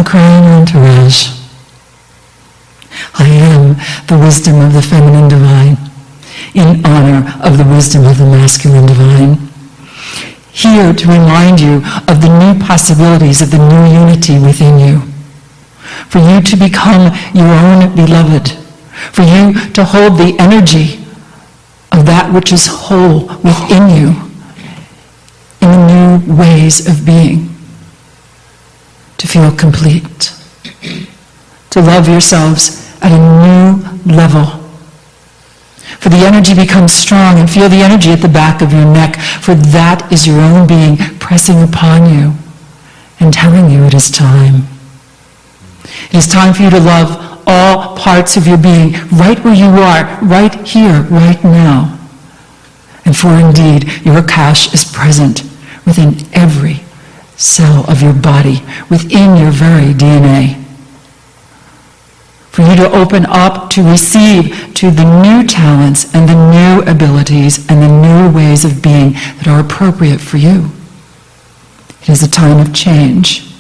Kryon entourage. I am the wisdom of the feminine divine, in honor of the wisdom of the masculine divine. Here to remind you of the new possibilities of the new unity within you. For you to become your own beloved. For you to hold the energy of that which is whole within you in the new ways of being. To feel complete. To love yourselves at a new level. For the energy becomes strong, and feel the energy at the back of your neck, for that is your own being pressing upon you and telling you it is time. It is time for you to love all parts of your being, right where you are, right here, right now. And for indeed, your Akash is present within every cell of your body, within your very DNA. For you to open up to receive to the new talents and the new abilities and the new ways of being that are appropriate for you. It is a time of change.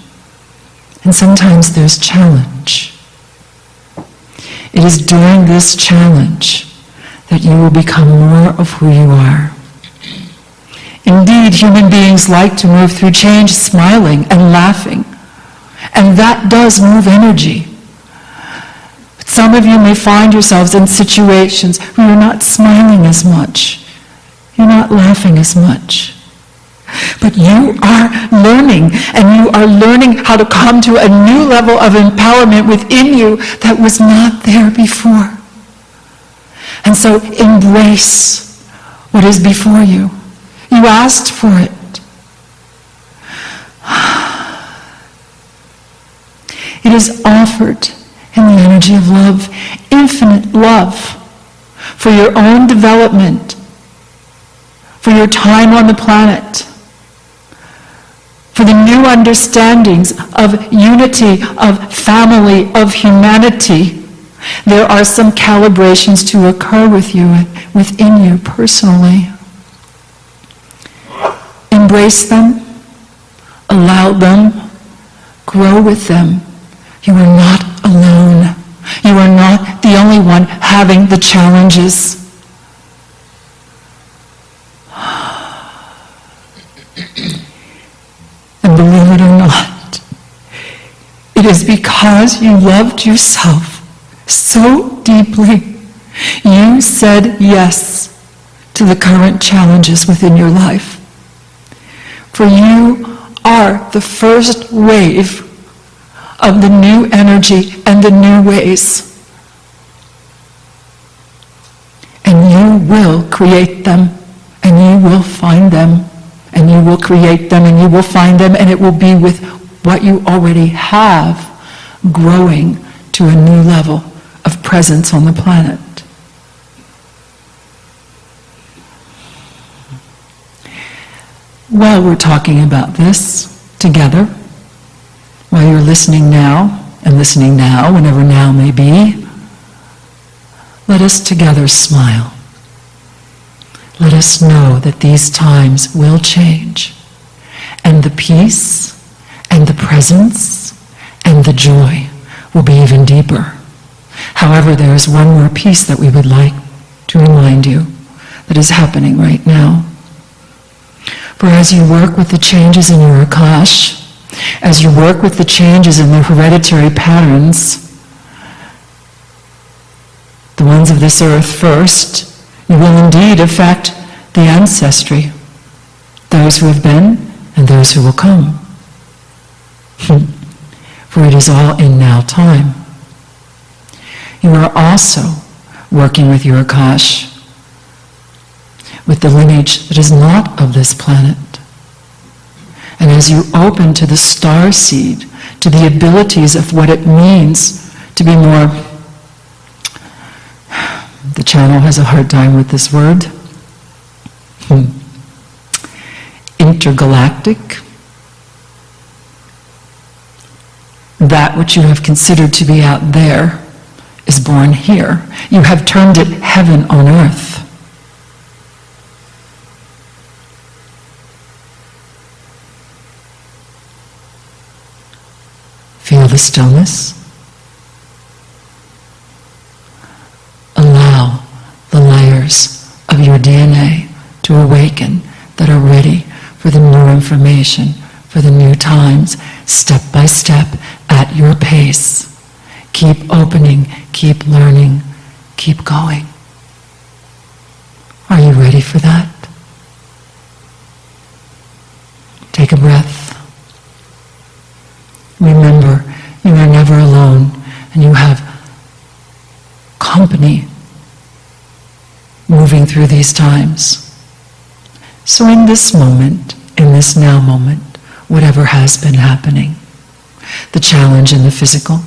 And sometimes there's challenge. It is during this challenge that you will become more of who you are. Indeed, human beings like to move through change smiling and laughing. And that does move energy. Some of you may find yourselves in situations where you're not smiling as much. You're not laughing as much. But you are learning, and you are learning how to come to a new level of empowerment within you that was not there before. And so embrace what is before you. You asked for it. It is offered in the energy of love, infinite love for your own development, for your time on the planet, for the new understandings of unity, of family, of humanity. There are some calibrations to occur with you, within you personally. Embrace them, allow them, grow with them. You are not alone. You are not the only one having the challenges. And believe it or not, it is because you loved yourself so deeply, you said yes to the current challenges within your life. For you are the first wave of the new energy and the new ways. And you will create them, and you will find them, and you will create them, and you will find them, and it will be with what you already have, growing to a new level of presence on the planet. While we're talking about this together, while you're listening now, and listening now, whenever now may be, let us together smile. Let us know that these times will change, and the peace, and the presence, and the joy will be even deeper. However, there is one more piece that we would like to remind you that is happening right now. For as you work with the changes in your Akash, as you work with the changes in the hereditary patterns, the ones of this earth first, you will indeed affect the ancestry, those who have been and those who will come. For it is all in now time. You are also working with your Akash, with the lineage that is not of this planet. And as you open to the star seed, to the abilities of what it means to be more, the channel has a hard time with this word, intergalactic, that which you have considered to be out there is born here. You have termed it heaven on earth. Feel Feel the stillness. Allow the layers of your DNA to awaken that are ready for the new information, for the new times, step by step, at your pace. Keep opening, keep learning, keep going. Are you ready for that? Take a breath. Remember, you are never alone, and you have company moving through these times. So in this moment, in this now moment, whatever has been happening, the challenge in the physical,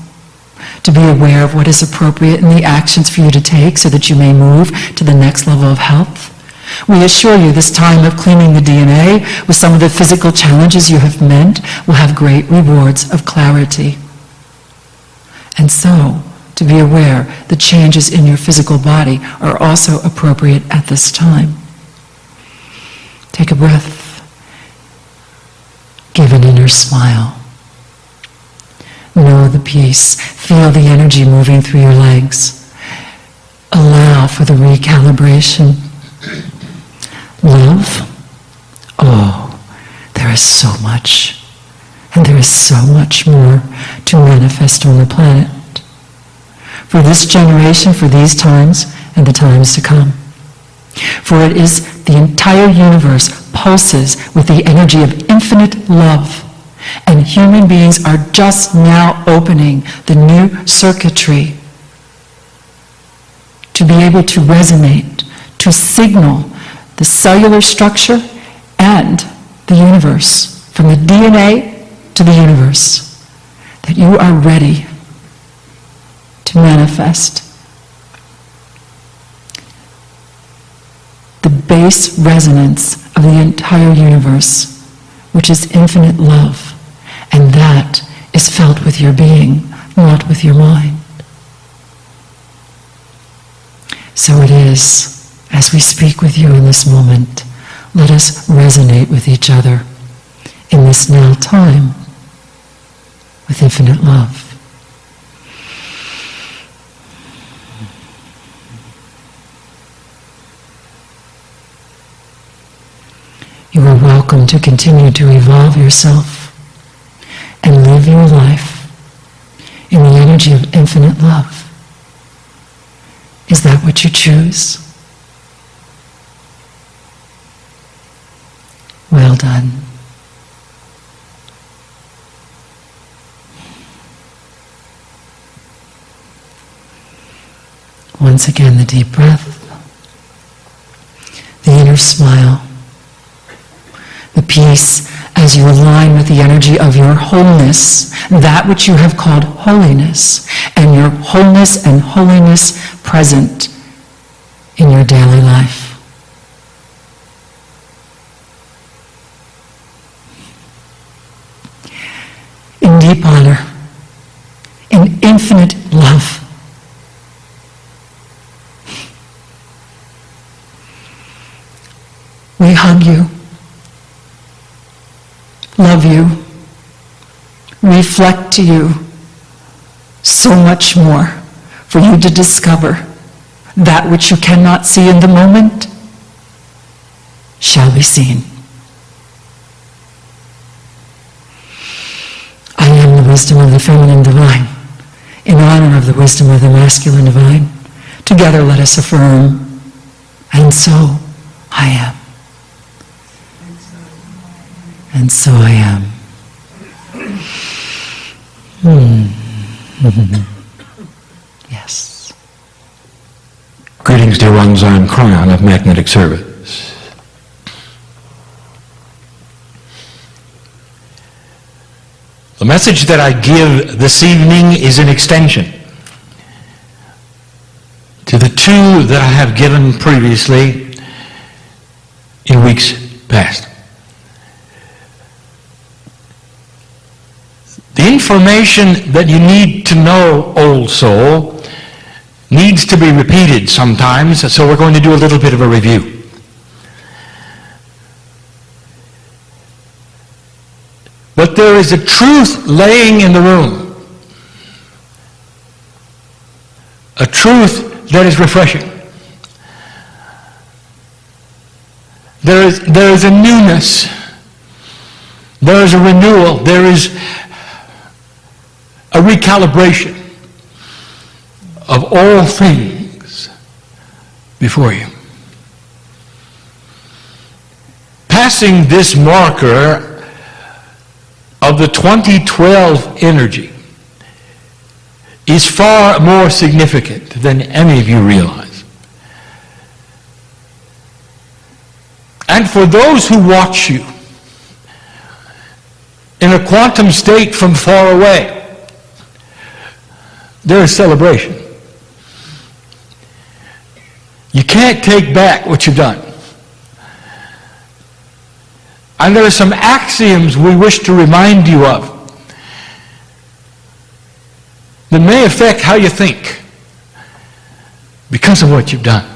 to be aware of what is appropriate in the actions for you to take so that you may move to the next level of health. We assure you this time of cleaning the DNA with some of the physical challenges you have met will have great rewards of clarity. And so, to be aware the changes in your physical body are also appropriate at this time. Take a breath. Give an inner smile. Know the peace. Feel the energy moving through your legs. Allow for the recalibration. Love? Oh, there is so much. And there is so much more to manifest on the planet. For this generation, for these times, and the times to come. For it is the entire universe pulses with the energy of infinite love. And human beings are just now opening the new circuitry to be able to resonate, to signal the cellular structure and the universe, from the DNA to the universe, that you are ready to manifest the base resonance of the entire universe, which is infinite love. And that is felt with your being, not with your mind. So it is, as we speak with you in this moment, let us resonate with each other in this now time with infinite love. You are welcome to continue to evolve yourself and live your life in the energy of infinite love. Is that what you choose? Well done. Once again, the deep breath, the inner smile, the peace as you align with the energy of your wholeness, that which you have called holiness, and your wholeness and holiness present in your daily life. In deep honor, in infinite love, we hug you, love you, reflect to you so much more for you to discover. That which you cannot see in the moment shall be seen. I am the wisdom of the feminine divine, in honor of the wisdom of the masculine divine. Together let us affirm, and so I am. And so I am. Yes. Greetings, dear ones. I'm Kryon of Magnetic Service. The message that I give this evening is an extension to the two that I have given previously in weeks past. The information that you need to know, old soul, needs to be repeated sometimes, so we're going to do a little bit of a review. But there is a truth laying in the room a truth that is refreshing. There is a newness. There is a renewal. There is a recalibration of all things before you. Passing this marker of the 2012 energy is far more significant than any of you realize. And for those who watch you in a quantum state from far away, there is celebration. You can't take back what you've done. And there are some axioms we wish to remind you of that may affect how you think because of what you've done.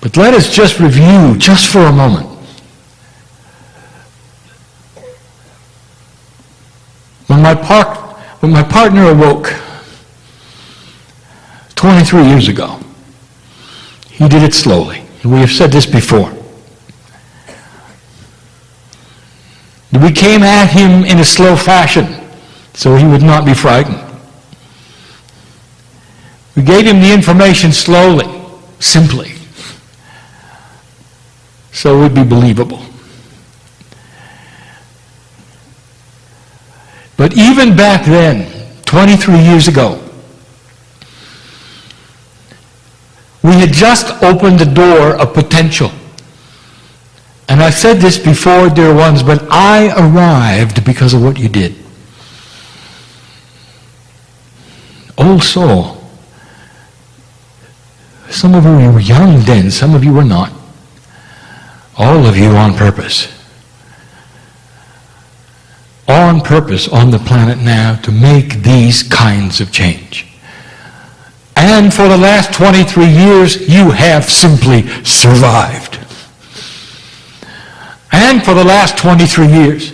But let us just review, just for a moment, when my partner awoke 23 years ago, he did it slowly. We have said this before. We came at him in a slow fashion so he would not be frightened. We gave him the information slowly, simply, so it would be believable. But even back then, 23 years ago, we had just opened the door of potential. And I've said this before, dear ones, but I arrived because of what you did. Old soul. Some of you were young then, some of you were not. All of you on purpose. On purpose on the planet now to make these kinds of change. And for the last 23 years, you have simply survived. And for the last 23 years,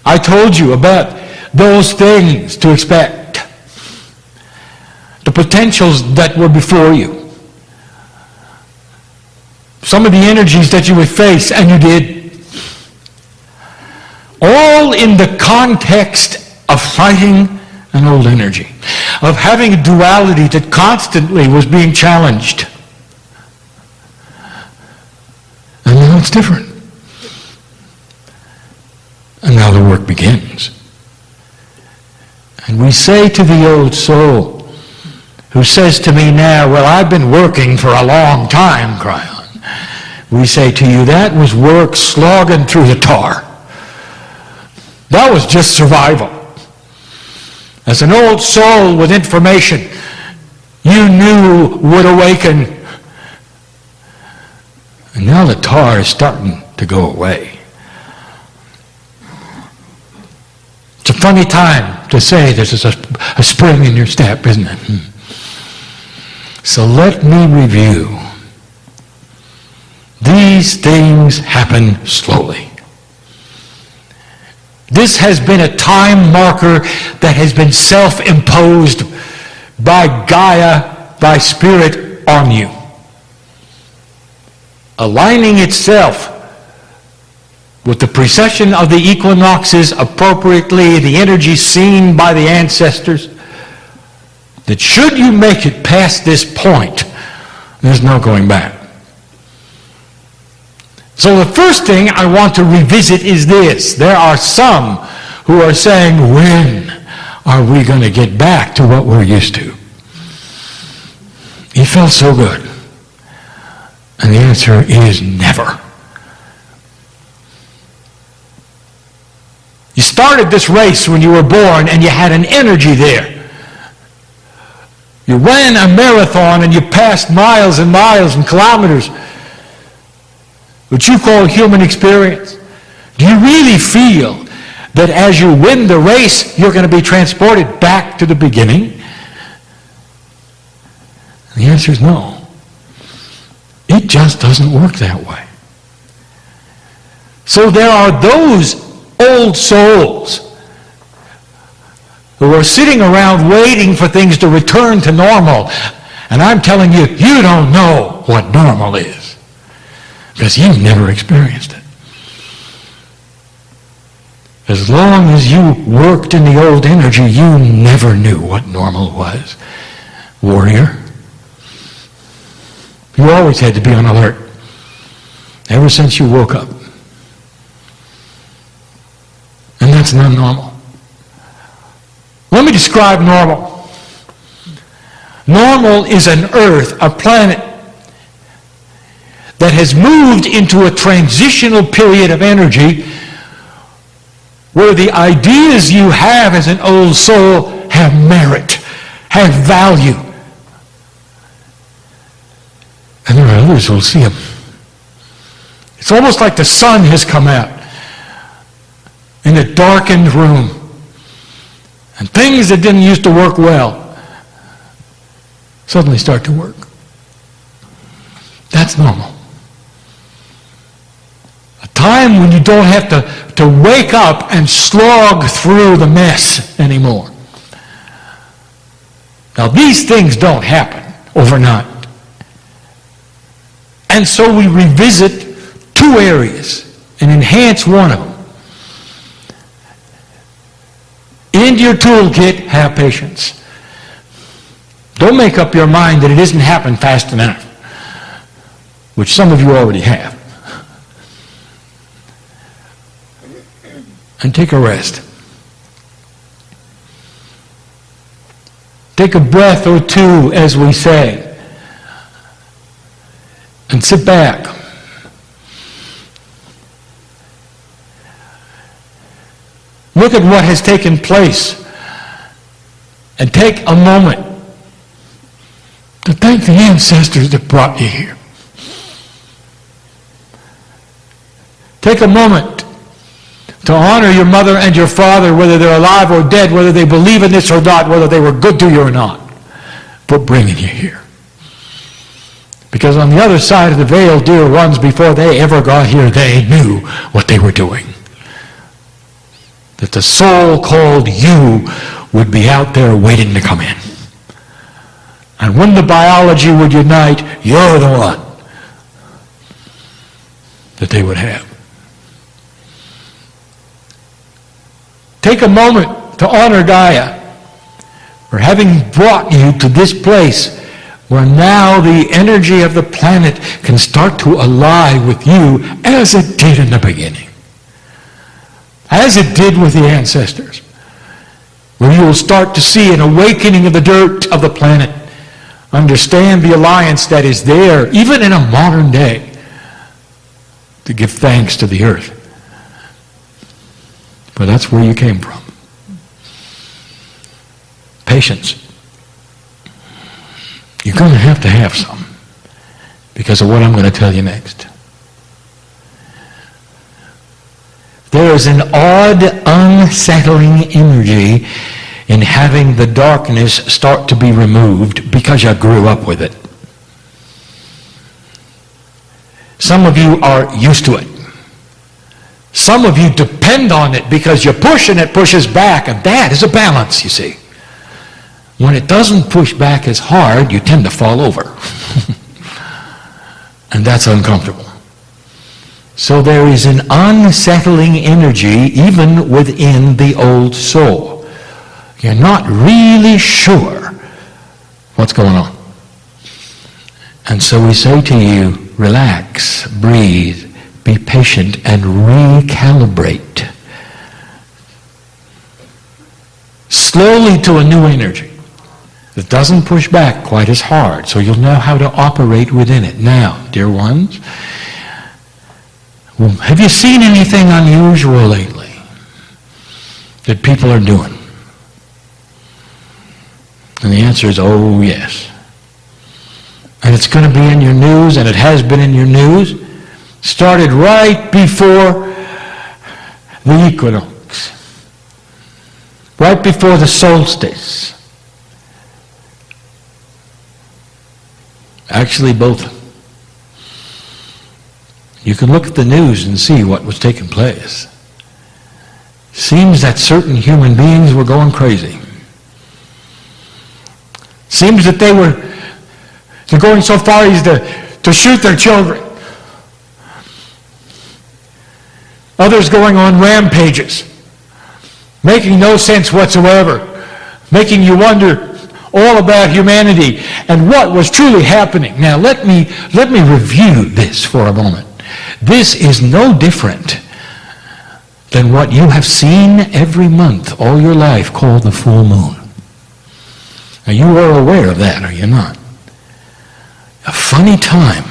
I told you about those things to expect. The potentials that were before you. Some of the energies that you would face, and you did. All in the context of fighting an old energy, of having a duality that constantly was being challenged. And now it's different. And now the work begins. And we say to the old soul, who says to me now, well, I've been working for a long time, Kryon. We say to you, that was work slogging through the tar. That was just survival. As an old soul with information you knew would awaken. And now the tar is starting to go away. It's a funny time to say there's a spring in your step, isn't it? So let me review. These things happen slowly. This has been a time marker that has been self-imposed by Gaia, by Spirit, on you. Aligning itself with the precession of the equinoxes appropriately, the energy seen by the ancestors, that should you make it past this point, there's no going back. So the first thing I want to revisit is this. There are some who are saying, when are we going to get back to what we're used to? It felt so good. And the answer is never. You started this race when you were born and you had an energy there. You ran a marathon and you passed miles and miles and kilometers, which you call human experience. Do you really feel that as you win the race, you're going to be transported back to the beginning? The answer is no. It just doesn't work that way. So there are those old souls who are sitting around waiting for things to return to normal. And I'm telling you, you don't know what normal is because you've never experienced it. As long as you worked in the old energy, you never knew what normal was. Warrior, you always had to be on alert ever since you woke up. And that's not normal. Let me describe normal. Normal is an earth, a planet, that has moved into a transitional period of energy where the ideas you have as an old soul have merit, have value. And there are others who will see them. It's almost like the sun has come out in a darkened room. And things that didn't used to work well suddenly start to work. That's normal. A time when you don't have to wake up and slog through the mess anymore. Now these things don't happen overnight. And so we revisit two areas and enhance one of them. In your toolkit, have patience. Don't make up your mind that it isn't happening fast enough, which some of you already have. And take a rest. Take a breath or two, as we say, and sit back. Look at what has taken place and take a moment to thank the ancestors that brought you here. Take a moment to honor your mother and your father, whether they're alive or dead, whether they believe in this or not, whether they were good to you or not, for bringing you here. Because on the other side of the veil, dear ones, before they ever got here, they knew what they were doing. That the soul called you would be out there waiting to come in. And when the biology would unite, you're the one that they would have. Take a moment to honor Gaia for having brought you to this place where now the energy of the planet can start to ally with you as it did in the beginning. As it did with the ancestors, where you will start to see an awakening of the dirt of the planet, understand the alliance that is there, even in a modern day, to give thanks to the earth. But that's where you came from. Patience. You're going to have some, because of what I'm going to tell you next. There is an odd, unsettling energy in having the darkness start to be removed because you grew up with it. Some of you are used to it. Some of you depend on it because you push and it pushes back, and that is a balance, you see. When it doesn't push back as hard, you tend to fall over. And that's uncomfortable. So there is an unsettling energy even within the old soul. You're not really sure what's going on. And so we say to you, relax, breathe, be patient, and recalibrate. Slowly to a new energy that doesn't push back quite as hard, so you'll know how to operate within it. Now, dear ones, have you seen anything unusual lately that people are doing? And the answer is, oh yes. And it's going to be in your news, and it has been in your news. Started right before the equinox. Right before the solstice. Actually, both. You can look at the news and see what was taking place. Seems that certain human beings were going crazy. Seems that they're going so far as to shoot their children. Others going on rampages, making no sense whatsoever, making you wonder all about humanity and what was truly happening. Now let me review this for a moment. This is no different than what you have seen every month all your life called the full moon. Now you are aware of that, are you not? A funny time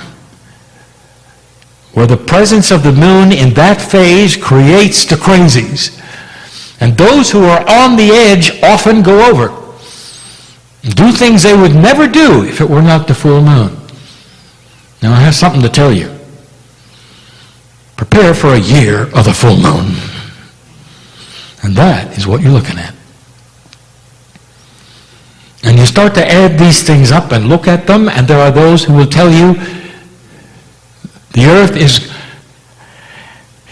where the presence of the moon in that phase creates the crazies. And those who are on the edge often go over. Do things they would never do if it were not the full moon. Now I have something to tell you. Prepare for a year of the full moon. And that is what you're looking at. And you start to add these things up and look at them, and there are those who will tell you the earth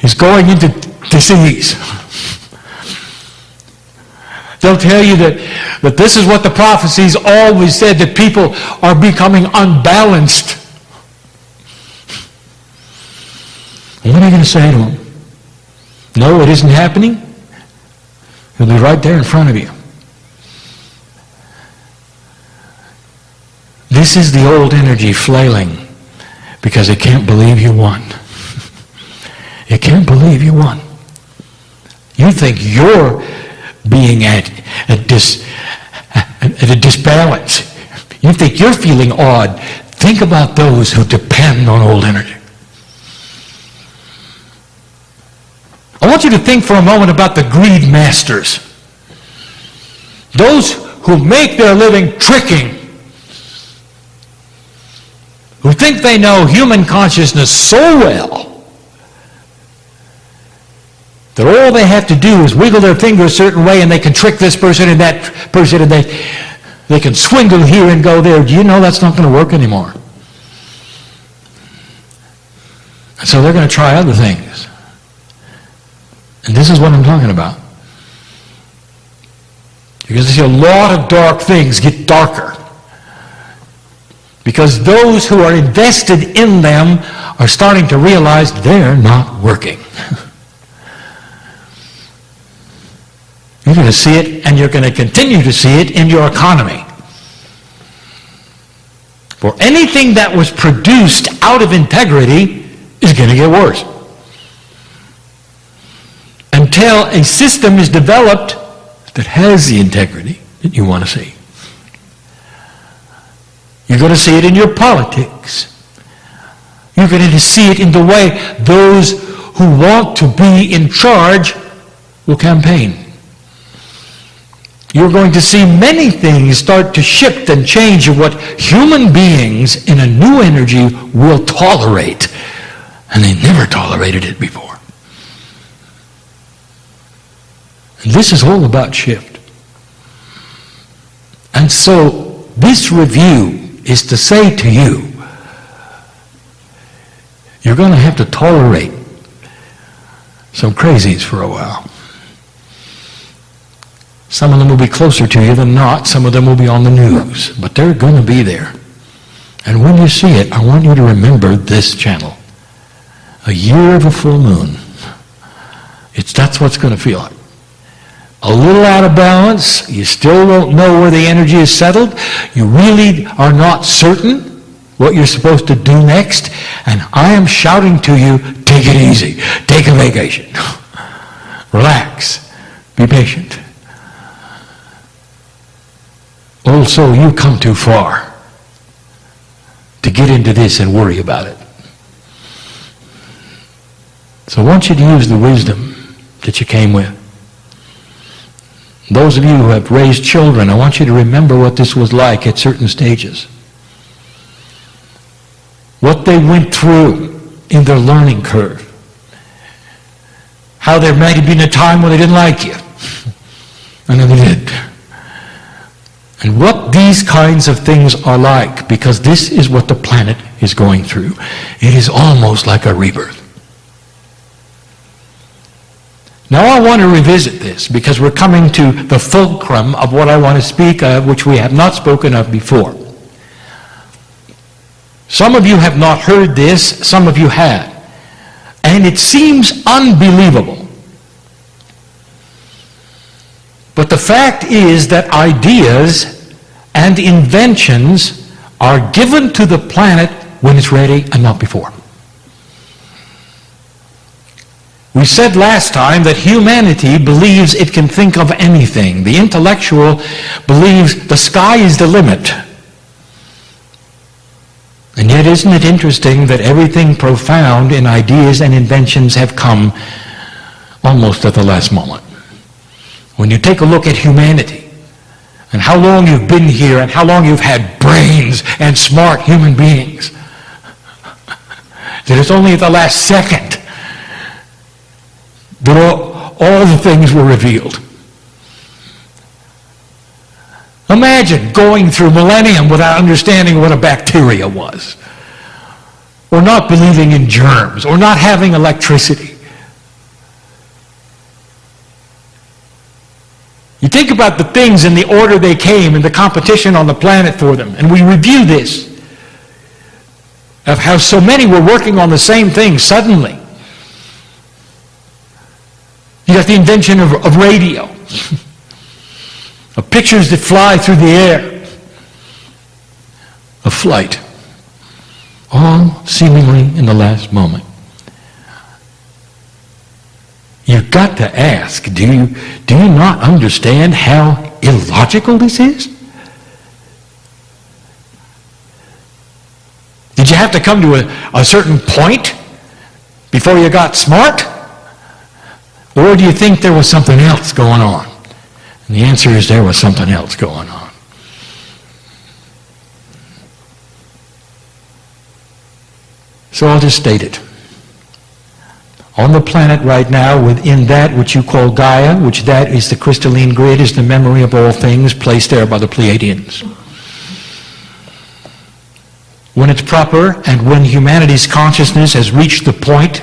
is going into disease. They'll tell you that this is what the prophecies always said, that people are becoming unbalanced. And what are you going to say to them? No, it isn't happening. It'll be right there in front of you. This is the old energy flailing because it can't believe you won. It can't believe you won. You think you're being at a disbalance. You think you're feeling odd. Think about those who depend on old energy. I want you to think for a moment about the greed masters. Those who make their living tricking. Who think they know human consciousness so well that all they have to do is wiggle their finger a certain way and they can trick this person and that person and they can swindle here and go there. Do you know that's not going to work anymore? And so they're going to try other things. And this is what I'm talking about. Because you see, a lot of dark things get darker. Because those who are invested in them are starting to realize they're not working. You're going to see it, and you're going to continue to see it in your economy. For anything that was produced out of integrity is going to get worse. Until a system is developed that has the integrity that you want to see. You're going to see it in your politics. You're going to see it in the way those who want to be in charge will campaign. You're going to see many things start to shift and change in what human beings in a new energy will tolerate. And they never tolerated it before. And this is all about shift. And so this review is to say to you, you're going to have to tolerate some crazies for a while. Some of them will be closer to you than not. Some of them will be on the news. But they're going to be there. And when you see it, I want you to remember this channel. A year of a full moon. That's what's going to feel like. A little out of balance. You still don't know where the energy is settled. You really are not certain what you're supposed to do next. And I am shouting to you, take it easy. Take a vacation. Relax. Be patient. Also, you come too far to get into this and worry about it. So I want you to use the wisdom that you came with. Those of you who have raised children, I want you to remember what this was like at certain stages. What they went through in their learning curve. How there might have been a time when they didn't like you. And then they did. And what these kinds of things are like, because this is what the planet is going through. It is almost like a rebirth. Now I want to revisit this because we're coming to the fulcrum of what I want to speak of, which we have not spoken of before. Some of you have not heard this, some of you have. And it seems unbelievable. But the fact is that ideas and inventions are given to the planet when it's ready and not before. We said last time that humanity believes it can think of anything. The intellectual believes the sky is the limit. And yet, isn't it interesting that everything profound in ideas and inventions have come almost at the last moment? When you take a look at humanity and how long you've been here and how long you've had brains and smart human beings, that it's only at the last second that all the things were revealed. Imagine going through millennium without understanding what a bacteria was, or not believing in germs, or not having electricity. You think about the things in the order they came and the competition on the planet for them, and we review this, of how so many were working on the same thing suddenly. You got the invention of radio, of pictures that fly through the air, of flight, all seemingly in the last moment. You've got to ask, do you not understand how illogical this is? Did you have to come to a certain point before you got smart? Or do you think there was something else going on? And the answer is there was something else going on. So I'll just state it. On the planet right now, within that which you call Gaia, which that is the crystalline grid, is the memory of all things placed there by the Pleiadians. When it's proper and when humanity's consciousness has reached the point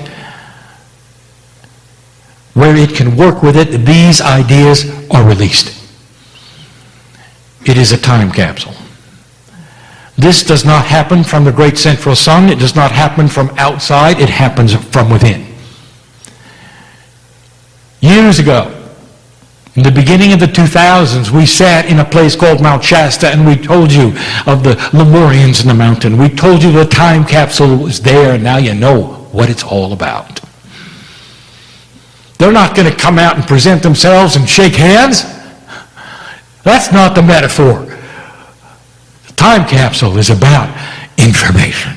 where it can work with it, these ideas are released. It is a time capsule. This does not happen from the great central sun. It does not happen from outside. It happens from within. Years ago, in the beginning of the 2000s, we sat in a place called Mount Shasta and we told you of the Lemurians in the mountain. We told you the time capsule was there, and now you know what it's all about. They're not going to come out and present themselves and shake hands. That's not the metaphor. The time capsule is about information,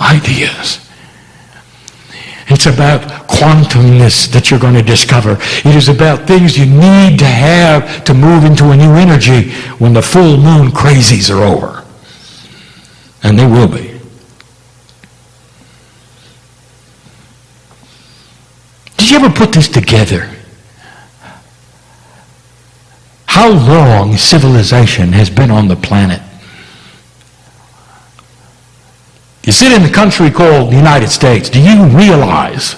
ideas. It's about quantumness that you're going to discover. It is about things you need to have to move into a new energy when the full moon crazies are over. And they will be. Did you ever put this together? How long civilization has been on the planet? You sit in a country called the United States. Do you realize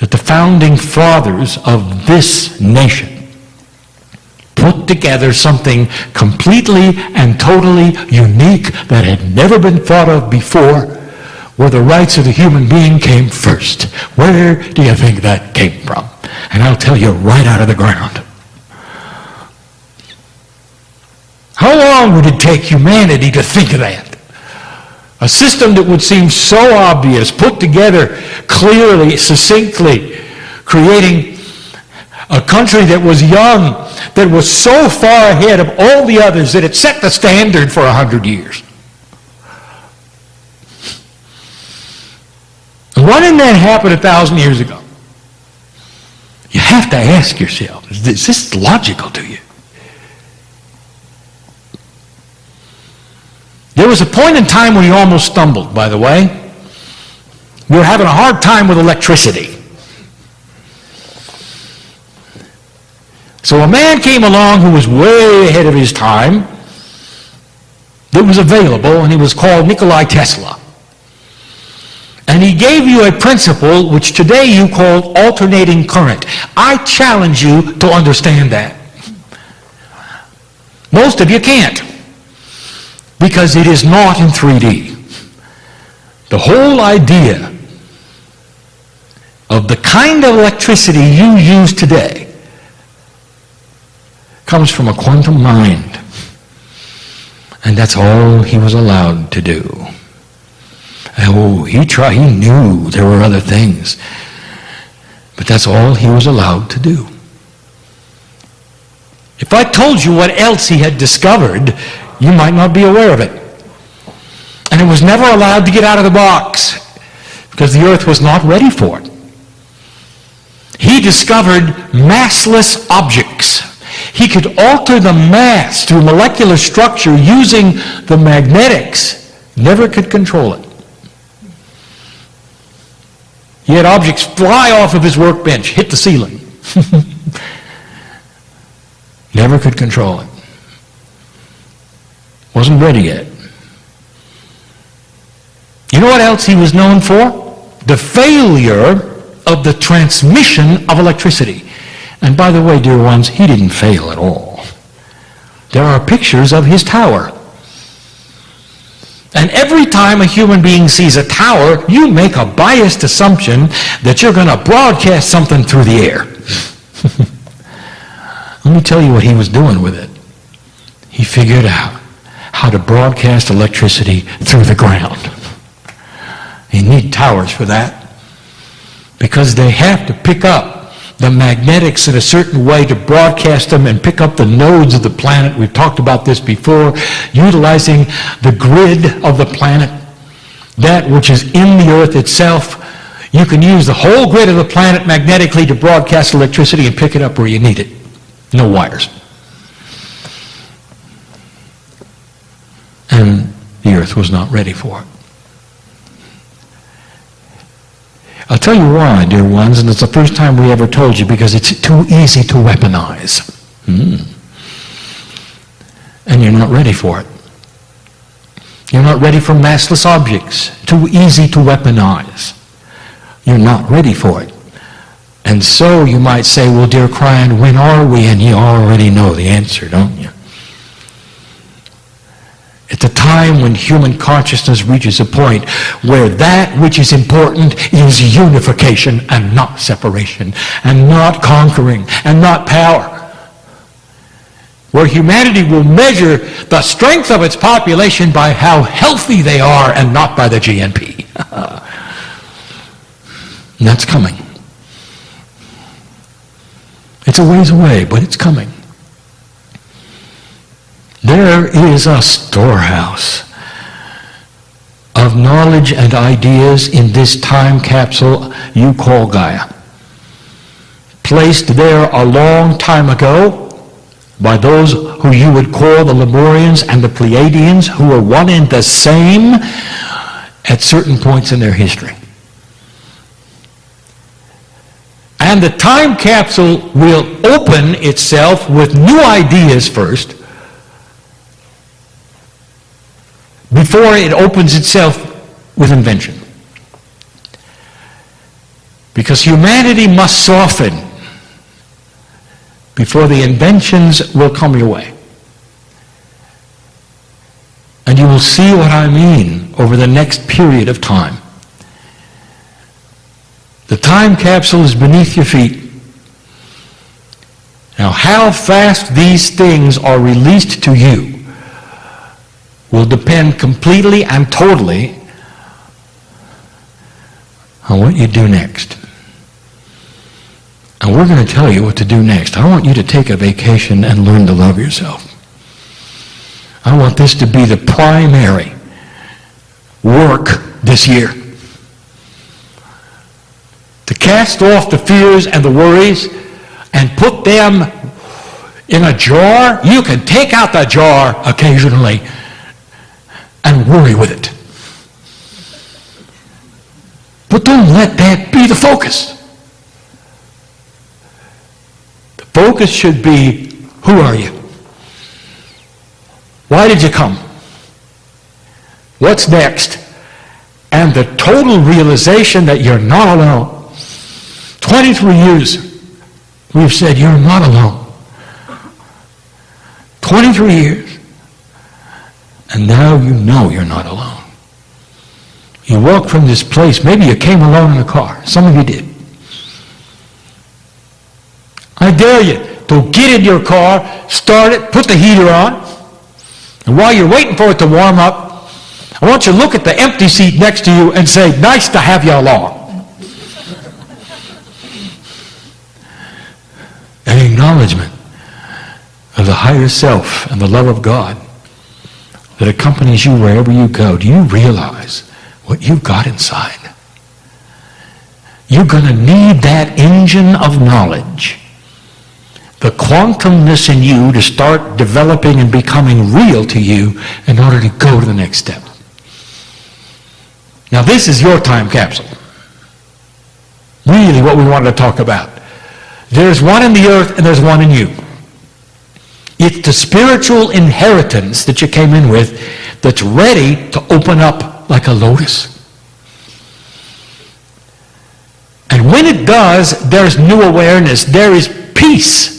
that the founding fathers of this nation put together something completely and totally unique that had never been thought of before, where the rights of the human being came first? Where do you think that came from? And I'll tell you, right out of the ground. How long would it take humanity to think of that? A system that would seem so obvious, put together clearly, succinctly, creating a country that was young, that was so far ahead of all the others that it set the standard for 100 years. Why didn't that happen 1,000 years ago? You have to ask yourself, is this logical to you? There was a point in time when you almost stumbled, by the way. We were having a hard time with electricity. So a man came along who was way ahead of his time, that was available, and he was called Nikola Tesla. And And he gave you a principle which today you call alternating current. I challenge you to understand that. Most of you can't, because it is not in 3D. The whole idea of the kind of electricity you use today comes from a quantum mind. And that's all he was allowed to do. Oh, he knew there were other things. But that's all he was allowed to do. If I told you what else he had discovered, you might not be aware of it. And it was never allowed to get out of the box because the earth was not ready for it. He discovered massless objects. He could alter the mass through molecular structure using the magnetics. Never could control it. He had objects fly off of his workbench, hit the ceiling. Never could control it. Wasn't ready yet. You know what else he was known for? The failure of the transmission of electricity. And by the way, dear ones, he didn't fail at all. There are pictures of his tower. And every time a human being sees a tower, you make a biased assumption that you're going to broadcast something through the air. Let me tell you what he was doing with it. He figured out how to broadcast electricity through the ground. You need towers for that, because they have to pick up the magnetics in a certain way to broadcast them and pick up the nodes of the planet. We've talked about this before, utilizing the grid of the planet, that which is in the earth itself. You can use the whole grid of the planet magnetically to broadcast electricity and pick it up where you need it. No wires. And the earth was not ready for it. I'll tell you why, dear ones, and it's the first time we ever told you, because it's too easy to weaponize. And you're not ready for it. You're not ready for massless objects. Too easy to weaponize. You're not ready for it. And so you might say, well, dear Kryon, when are we? And you already know the answer, don't you? At the time when human consciousness reaches a point where that which is important is unification and not separation, and not conquering, and not power. Where humanity will measure the strength of its population by how healthy they are and not by the GNP. And that's coming. It's a ways away, but it's coming. There is a storehouse of knowledge and ideas in this time capsule you call Gaia. Placed there a long time ago by those who you would call the Lemurians and the Pleiadians, who were one and the same at certain points in their history. And the time capsule will open itself with new ideas first, before it opens itself with invention. Because humanity must soften before the inventions will come your way. And you will see what I mean over the next period of time. The time capsule is beneath your feet. Now, how fast these things are released to you will depend completely and totally on what you do next. And we're going to tell you what to do next. I want you to take a vacation and learn to love yourself. I want this to be the primary work this year. To cast off the fears and the worries and put them in a jar. You can take out the jar occasionally and worry with it. But don't let that be the focus. The focus should be, who are you? Why did you come? What's next? and the total realization that you're not alone. 23 years we've said you're not alone. 23 years. And now you know you're not alone. You walk from this place. Maybe you came alone in a car. Some of you did. I dare you to get in your car, start it, put the heater on, and while you're waiting for it to warm up, I want you to look at the empty seat next to you and say, nice to have you along. An acknowledgement of the higher self and the love of God that accompanies you wherever you go. Do you realize what you've got inside? You're going to need that engine of knowledge, the quantumness in you, to start developing and becoming real to you in order to go to the next step. Now this is your time capsule. Really what we wanted to talk about. There's one in the earth and there's one in you. It's the spiritual inheritance that you came in with that's ready to open up like a lotus. And when it does, there's new awareness. There is peace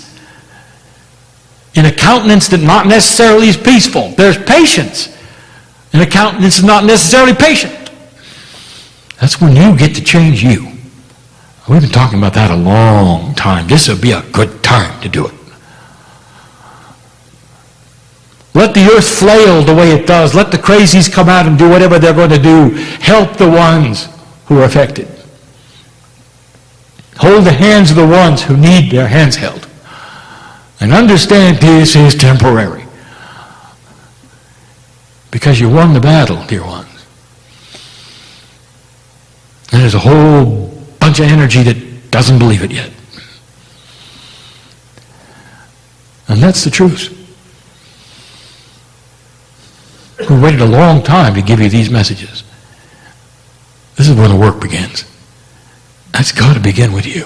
in a countenance that not necessarily is peaceful. There's patience in a countenance that's not necessarily patient. That's when you get to change you. We've been talking about that a long time. This would be a good time to do it. Let the earth flail the way it does. Let the crazies come out and do whatever they're going to do. Help the ones who are affected. Hold the hands of the ones who need their hands held. And understand this is temporary. Because you won the battle, dear ones. And there's a whole bunch of energy that doesn't believe it yet. And that's the truth. We waited a long time to give you these messages. This is where the work begins. That's got to begin with you.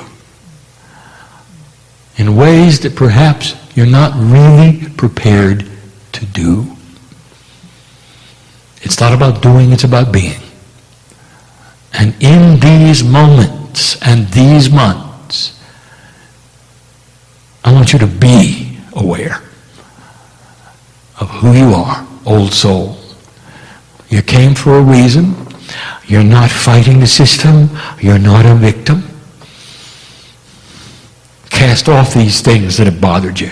In ways that perhaps you're not really prepared to do. It's not about doing, it's about being. And in these moments and these months, I want you to be aware of who you are, old soul. You came for a reason. You're not fighting the system. You're not a victim. Cast off these things that have bothered you.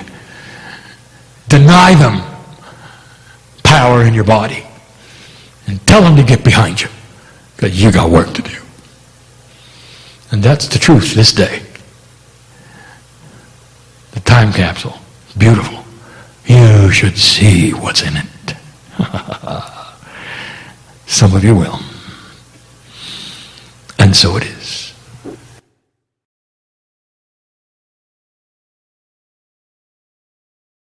Deny them power in your body. And tell them to get behind you. Because you got work to do. And that's the truth this day. The time capsule. Beautiful. You should see what's in it. Some of you will. And so it is.